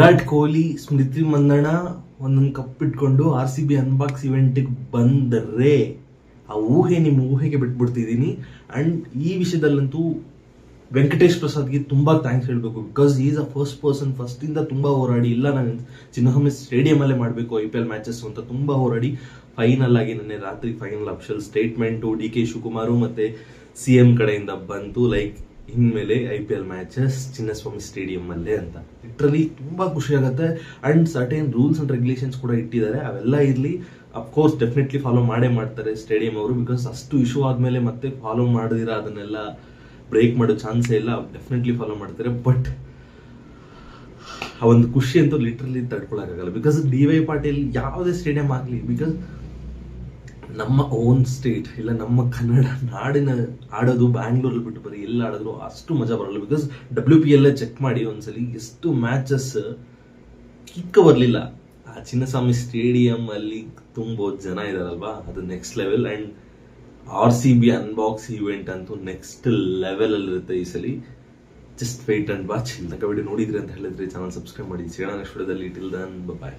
ವಿರಾಟ್ ಕೊಹ್ಲಿ, ಸ್ಮೃತಿ ಮಂದಣ್ಣ ಒಂದೊಂದು ಕಪ್ ಇಟ್ಕೊಂಡು RCB unbox ಇವೆಂಟಿಗೆ ಬಂದರೆ ಆ ಊಹೆ ನಿಮ್ಮ ಊಹೆಗೆ ಬಿಟ್ಬಿಡ್ತಿದ್ದೀನಿ. ಅಂಡ್ ಈ ವಿಷಯದಲ್ಲಂತೂ ವೆಂಕಟೇಶ್ ಪ್ರಸಾದ್ಗೆ ತುಂಬಾ ಥ್ಯಾಂಕ್ಸ್ ಹೇಳ್ಬೇಕು. Because is a first person, first ಇಂದ ತುಂಬಾ ಹೋರಾಡಿ, ಇಲ್ಲ ನಾನು ಚಿನ್ನಸ್ವಾಮಿ ಸ್ಟೇಡಿಯಂ ಅಲ್ಲೇ ಮಾಡಬೇಕು IPL ಮ್ಯಾಚಸ್ ಅಂತ ತುಂಬಾ ಹೋರಾಡಿ ಫೈನಲ್ ಆಗಿ ನಿನ್ನೆ ರಾತ್ರಿ final official statement DK Shivakumar ಮತ್ತೆ CM ಕಡೆಯಿಂದ ಬಂತು, ಲೈಕ್ ಇನ್ಮೇಲೆ IPL ಮ್ಯಾಚಸ್ ಚಿನ್ನಸ್ವಾಮಿ ಸ್ಟೇಡಿಯಂ ಅಲ್ಲೇ ಅಂತ. ಲಿಟ್ರಲಿ ತುಂಬಾ ಖುಷಿ ಆಗುತ್ತೆ. And certain rules and regulations ಕೂಡ ಇಟ್ಟಿದ್ದಾರೆ, ಅವೆಲ್ಲ ಇರ್ಲಿ. ಅಫ್ಕೋರ್ಸ್ ಡೆಫಿನೆಟ್ಲಿ ಫಾಲೋ ಮಾಡೇ ಮಾಡ್ತಾರೆ ಸ್ಟೇಡಿಯಂ ಅವರು, ಬಿಕಾಸ್ ಅಷ್ಟು ಇಶ್ಯೂ ಆದ್ಮೇಲೆ ಮತ್ತೆ ಫಾಲೋ ಮಾಡಿದಿರ ಅದನ್ನೆಲ್ಲ ಬ್ರೇಕ್ ಮಾಡೋ ಚಾನ್ಸೇ ಇಲ್ಲ. ಡೆಫಿನೆಟ್ಲಿ ಫಾಲೋ ಮಾಡ್ತಾರೆ. ಬಟ್ ಆ ಒಂದು ಖುಷಿ ಅಂತೂ ಲಿಟ್ರಲಿ ತಡ್ಕೊಳಕ್ಕಾಗಲ್ಲ. ಬಿಕಾಸ್ DY ಪಾಟೀಲ್ ಯಾವುದೇ ಸ್ಟೇಡಿಯಂ ಆಗಲಿ, ಬಿಕಾಸ್ ನಮ್ಮ ಓನ್ ಸ್ಟೇಟ್ ಇಲ್ಲ ನಮ್ಮ ಕನ್ನಡ ನಾಡಿನ ಆಡೋದು ಬ್ಯಾಂಗ್ಳೂರಲ್ಲಿ ಬಿಟ್ಟು ಬರೀ ಎಲ್ಲ ಆಡಿದ್ರು ಅಷ್ಟು ಮಜಾ ಬರಲ್ಲ. ಬಿಕಾಸ್ WPL ಚೆಕ್ ಮಾಡಿ ಒಂದ್ಸಲಿ ಎಷ್ಟು ಮ್ಯಾಚಸ್ ಕಿಕ್ಕ ಬರಲಿಲ್ಲ. ಆ ಚಿನ್ನಸ್ವಾಮಿ ಸ್ಟೇಡಿಯಂ ಅಲ್ಲಿ ತುಂಬಾ ಜನ ಇದಾರಲ್ವಾ, ಅದು next level. And RCB unbox event ಅಂತೂ ನೆಕ್ಸ್ಟ್ ಲೆವೆಲ್ ಅಲ್ಲಿ ಇರುತ್ತೆ ಈ ಸಲ. Just wait and watch. ಇಲ್ಲ ವಿಡಿಯೋ ನೋಡಿದ್ರಿ ಅಂತ ಹೇಳಿದ್ರೆ ಚಾನಲ್ ಸಬ್ಸ್ಕ್ರೈಬ್ ಮಾಡಿ. ಸಿಗೋಣ ನೆಕ್ಸ್ಟ್ ವಿಡಿಯೋದಲ್ಲಿ. ಟಿಲ್ ದನ್ ಬಾಯ್.